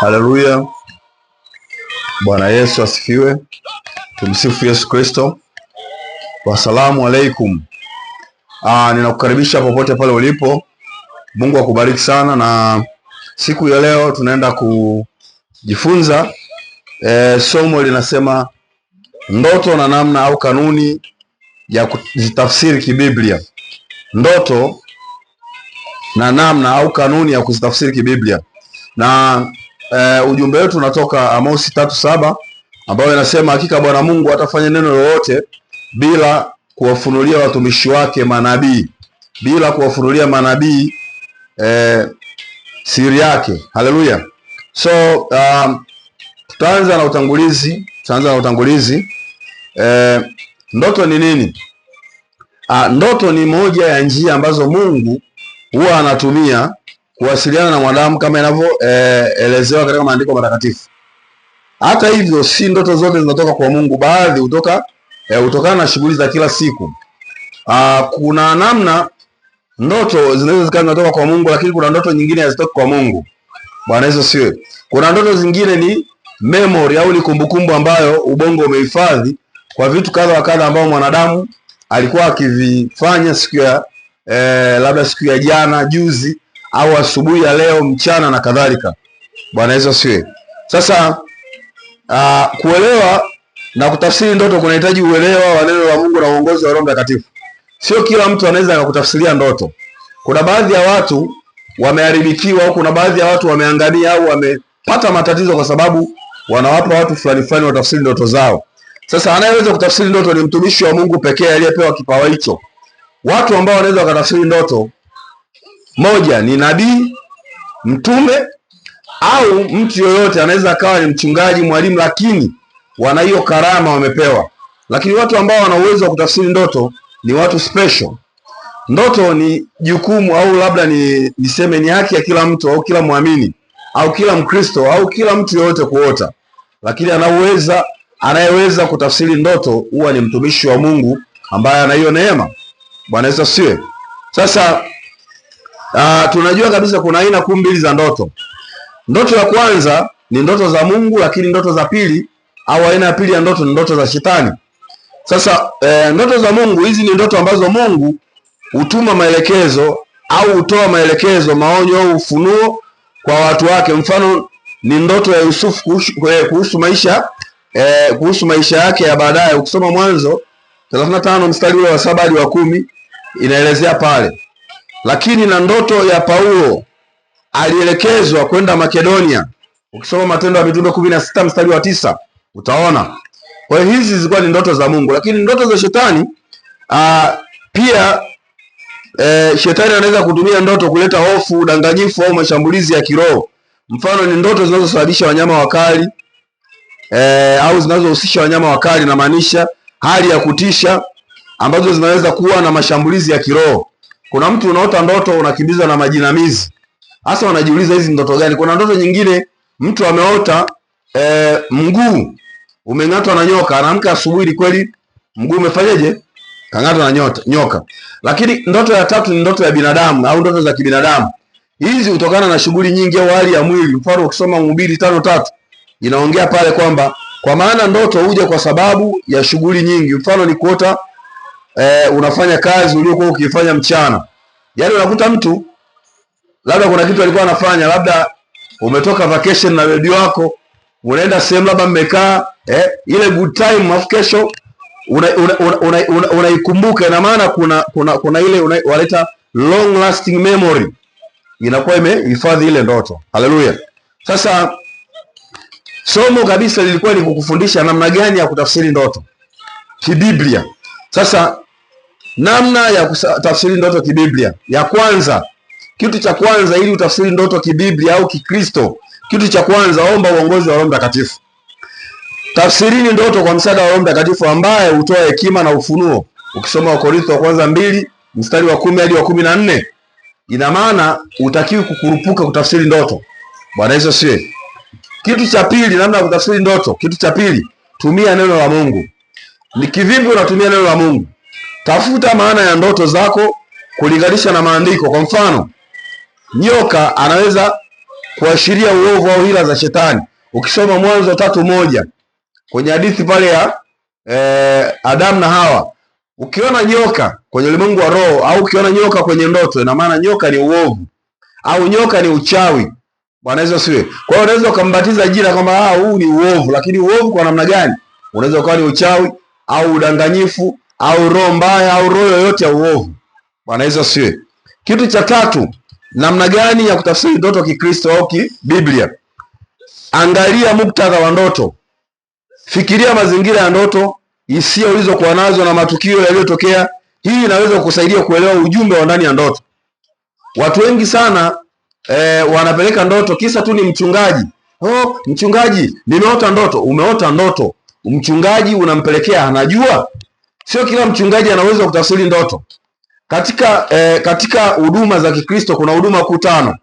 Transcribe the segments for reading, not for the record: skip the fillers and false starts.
Haleluya. Bwana Yesu asifiwe. Tumsifu Yesu Kristo. Wasalamu alaikum. Ninakukaribisha popote pale ulipo. Mungu akubariki sana, na siku ya leo tunaenda kujifunza somo linasema ndoto na namna au kanuni ya kuzitafsiri kibiblia. Ndoto na namna au kanuni ya kuzitafsiri kibiblia. Na ujumbe wetu unatoka Amosi 3:7 ambayo inasema hakika Bwana Mungu hatafanya neno lolote bila kuwafunulia watumishi wake manabii, bila kuwafunulia manabii siri yake. Haleluya. So tutaanza na utangulizi. Ndoto ni nini? Ndoto ni moja ya njia ambazo Mungu huwa anatumia kuwasiliana na mwanadamu kama inavyoelezewa katika maandiko matakatifu. Hata hivyo, si ndoto zote zinatoka kwa Mungu, baadhi hutokana na shughuli za kila siku. Kuna namna ndoto zinaweza zinatoka kwa Mungu, lakini kuna ndoto nyingine hazitoki kwa Mungu. Bwana Yesu asifiwe. Kuna ndoto zingine ni memory au ni kumbukumbu ambayo ubongo umehifadhi kwa vitu kadha wa kadha ambao mwanadamu alikuwa akivifanya siku ya labda siku ya jana, juzi, au asubuhi ya leo, mchana na kadhalika. Bwana Yesu asifiwe. Sasa kuelewa na kutafsiri ndoto kunahitaji uelewa wa neno la Mungu na uongozi wa Roho Mtakatifu. Sio kila mtu anaweza akakutafsiria ndoto. Kuna baadhi ya watu wameharibikiwa, au kuna baadhi ya watu wameangamia au wamepata matatizo kwa sababu wanawapa watu fulani watafsiri ndoto zao. Sasa anayeweza kutafsiri ndoto ni mtumishi wa Mungu pekee aliyepewa kipawa hicho. Watu ambao wanaweza wakatafsiri ndoto, moja ni nabii, mtume, au mtu yoyote anaweza akawa ni mchungaji, mwalimu, lakini wana hiyo karama wamepewa. Lakini watu ambao wana uwezo wa kutafsiri ndoto ni watu special. Ndoto ni jukumu au labda niseme ni haki ya kila mtu au kila muamini au kila Mkristo au kila mtu yoyote kuota. Lakini anayeweza kutafsiri ndoto huwa ni mtumishi wa Mungu ambaye ana hiyo neema. Bwana Yesu asifiwe. Sasa tunajua kabisa kuna aina kuu mbili za ndoto. Ndoto ya kwanza ni ndoto za Mungu, lakini ndoto za pili au aina ya pili ya ndoto ni ndoto za shetani. Sasa ndoto za Mungu, hizi ni ndoto ambazo Mungu hutuma maelekezo au hutoa maelekezo, maonyo au ufunuo kwa watu wake. Mfano ni ndoto ya Yusufu kuhusu maisha yake ya baadaye. Ukisoma Mwanzo 35 mstari ule wa 7 hadi wa 10 inaelezea pale. Lakini na ndoto ya Paulo, alielekezwa kwenda Makedonia. Ukisoma Matendo ya Mitume 16 mstari wa 9 utaona. Kwa hiyo hizi zilikuwa ni ndoto za Mungu. Lakini ndoto za shetani pia shetani anaweza kutumia ndoto kuleta hofu, udanganyifu au mashambulizi ya kiroho. Mfano ni ndoto zinazosababisha wanyama wakali au zinazohusisha wanyama wakali, na maanisha hali ya kutisha ambazo zinaweza kuwa na mashambulizi ya kiroho. Kuna mtu unaota ndoto unakimbizwa na majinamizi. Hasa wanajiuliza hizi ndoto gani? Kuna ndoto nyingine mtu ameota mguu umeng'atwa na nyoka, anaamka asubuhi kweli mguu umefanyaje? Kang'atwa na nyoka. Lakini ndoto ya tatu ni ndoto ya binadamu au ndoto za kibinadamu. Hizi hutokana na shughuli nyingi au hali ya mwili. Mfano ukisoma Mhubiri 5:3 inaongea pale kwamba kwa maana ndoto huja kwa sababu ya shughuli nyingi. Mfano ni kuota unafanya kazi uliokuwa ukifanya mchana. Yaani unakuta mtu labda kuna kitu alikuwa anafanya, labda umetoka vacation na baby wako, unaenda sehemu labda mmekaa ile good time, afu kesho unaikumbuka. Ina maana kuna ile wanaita long lasting memory, inakuwa imehifadhi ile ndoto. Haleluya. Sasa somo kabisa lilikuwa ni kukufundisha namna gani ya kutafsiri ndoto kibiblia. Sasa namna ya kutafsiri ndoto kibiblia, ya kwanza, kitu cha kwanza, ili utafsiri ndoto kibiblia au Kikristo, kitu cha kwanza, omba uongozi wa Roho Mtakatifu. Tafsirini ndoto kwa msaada wa Roho Mtakatifu ambaye hutoa hekima na ufunuo. Ukisoma Wakorintho wa kwanza 2 mstari wa 10 hadi wa 14, ina maana utakiwi kukurupuka kutafsiri ndoto. Bwana Yesu asifiwe. Kitu cha pili, namna ya kutafsiri ndoto. Kitu cha pili, tumia neno la Mungu. Ni kivipi unatumia neno la Mungu? Tafuta maana ya ndoto zako kulinganisha na maandiko. Kwa mfano, nyoka anaweza kuashiria uovu au hila za shetani. Ukisoma Mwanzo 3:1 kwenye hadithi pale ya Adamu na Hawa, ukiona nyoka kwenye ulimwengu wa roho au ukiona nyoka kwenye ndoto, ina maana nyoka ni uovu au nyoka ni uchawi. Bwana Yesu asifiwe. Kwa hiyo unaweza ukambatiza jina kwamba huu ni uovu, lakini uovu kwa namna gani? Unaweza ukawa ni uchawi au udanganyifu au roho mbaya au roho yoyote ya uovu. Bwana Yesu asifiwe. Kitu cha tatu, namna gani ya kutafsiri ndoto Kikristo au Kibiblia? Angalia muktadha wa ndoto. Fikiria mazingira ya ndoto, hisia ulizokuwa nazo na matukio yaliyotokea. Hii inaweza kukusaidia kuelewa ujumbe wa ndani ya ndoto. Watu wengi sana wanapeleka ndoto kisa tu ni mchungaji. Mchungaji, nimeota ndoto. Umeota ndoto, mchungaji unampelekea anajua? Sio kila mchungaji anaweza kutafsiri ndoto. Katika huduma za Kikristo kuna huduma kuu 5.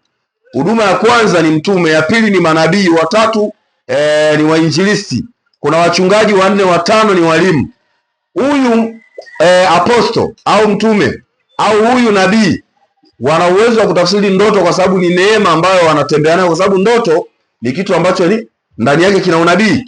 Huduma ya kwanza ni mtume, ya pili ni manabii, wa tatu ni wainjilisti, kuna wachungaji, wa 4 wa 5 ni walimu. Huyu aposto au mtume au huyu nabii wana uwezo wa kutafsiri ndoto kwa sababu ni neema ambayo wanatembea nayo, kwa sababu ndoto ni kitu ambacho ni ndani yake kina unabii,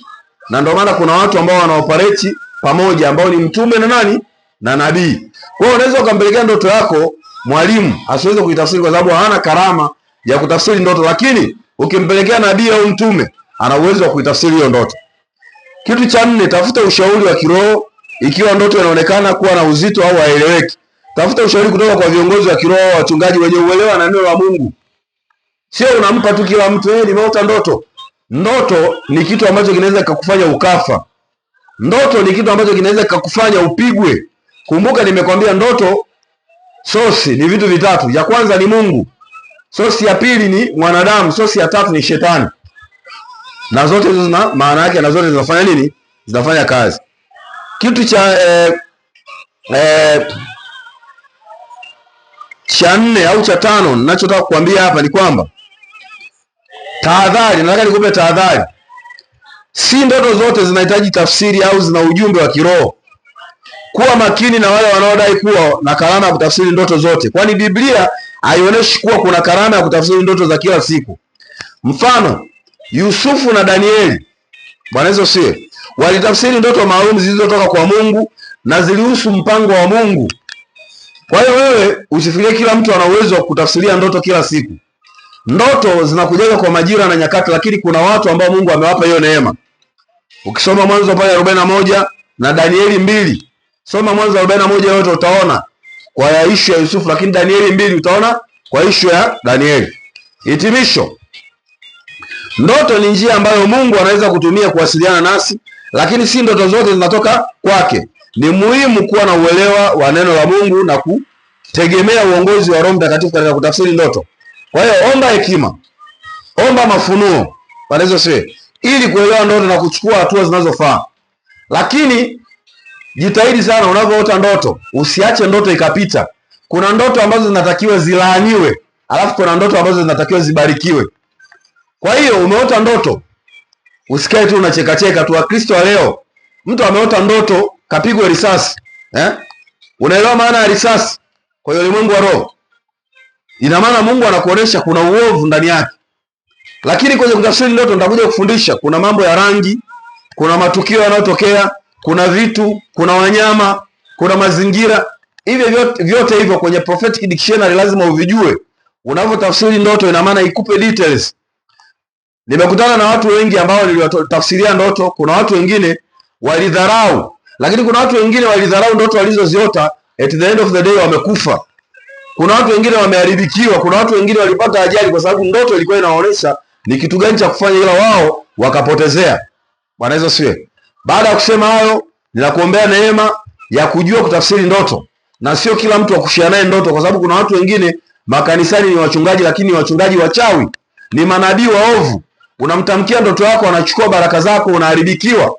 na ndio maana kuna watu ambao wanaoperate pamoja ambao ni mtume na nani na nabii. Kwa hiyo unaweza ukampelekea ndoto yako mwalimu asiweze kuitafsiri kwa sababu hana karama ya kutafsiri ndoto, lakini ukimpelekea nabii au mtume ana uwezo wa kuitafsiri hiyo ndoto. Kitu cha 4, tafuta ushauri wa kiroho ikiwa ndoto inaonekana kuwa na uzito au haieleweki. Tafuta ushauri kutoka kwa viongozi wa kiroho, wachungaji wenye uelewa na neno la Mungu. Sio unampa tu kila mtu, nimeota ndoto. Ndoto ni kitu ambacho kinaweza kukufanya ukafa. Ndoto ni kitu ambacho kinaweza kukufanya upigwe. Kumbuka nimekwambia ndoto sosi ni vitu vitatu. Ya kwanza ni Mungu. Sosi ya pili ni mwanadamu, sosi ya tatu ni shetani. Na zote hizo zina maana yake na zote zinafanya nini? Zinafanya kazi. Kitu cha 4 au cha 5 ninachotaka kukuambia hapa ni kwamba tahadhari, nataka nikupe tahadhari. Si ndoto zote zinahitaji tafsiri au zina ujumbe wa kiroho. Kuwa makini na wale wanaodai kuwa na karama ya kutafsiri ndoto zote, kwani Biblia haionyeshi kuwa kuna karama ya kutafsiri ndoto za kila siku. Mfano, Yusufu na Danieli, Bwana Yesu asifiwe, walitafsiri ndoto maalum zilizotoka kwa Mungu na zilihusu mpango wa Mungu. Kwa hiyo wewe usifikirie kila mtu ana uwezo wa kutafsiria ndoto kila siku. Ndoto zinakujaga kwa majira na nyakati, lakini kuna watu ambao Mungu amewapa hiyo neema. Ukisoma Mwanzo pale 41 na Danieli 2, soma Mwanzo 41 yote utaona kwa ya issue ya Yusufu, lakini Danieli 2 utaona kwa issue ya Danieli. Hitimisho. Ndoto ni njia ambayo Mungu anaweza kutumia kuwasiliana nasi, lakini si ndoto zote zinatoka kwake. Ni muhimu kuwa na uelewa wa neno la Mungu na kutegemea uongozi wa Roho Mtakatifu katika kutafsiri ndoto. Kwa hiyo omba hekima, omba mafunuo, palezo siwe, ili kuelewa ndoto na kuchukua hatua zinazofaa. Lakini jitahidi sana unapoota ndoto, usiache ndoto ikapita. Kuna ndoto ambazo zinatakiwa zilaaniwe, alafu kuna ndoto ambazo zinatakiwa zibarikiwe. Kwa hiyo umeota ndoto, usikae tu unacheka cheka tu. Wakristo wa leo, mtu ameota ndoto kapigwa risasi, unaelewa maana ya risasi kwa hiyo ulimwengu wa roho? Ina maana Mungu anakuonesha kuna uovu ndani yake. Lakini kwenye kutafsiri ndoto nitakuja kufundisha kuna mambo ya rangi, kuna matukio yanayotokea, kuna vitu, kuna wanyama, kuna mazingira. Hivyo vyote hivyo kwenye prophetic dictionary lazima uvijue. Unapotafsiri ndoto ina maana ikupe details. Nimekutana na watu wengi ambao niliwatafsiria ndoto, kuna watu wengine walidharau, lakini kuna watu wengine walidharau ndoto walizoziota, at the end of the day wamekufa. Kuna watu wengine wameharibikiwa, kuna watu wengine walipata ajali kwa sababu ndoto ilikuwa inaonyesha ni kitu gani cha kufanya, ila wao wakapotezea. Bwana Yesu asifiwe. Baada ya kusema hayo, ninakuombea neema ya kujua kutafsiri ndoto, na sio kila mtu akushia naye ndoto, kwa sababu kuna watu wengine makanisani ni wachungaji, lakini wachungaji wachawi, ni manabii waovu. Unamtamkia ndoto yako, anachukua baraka zako, unaharibikiwa.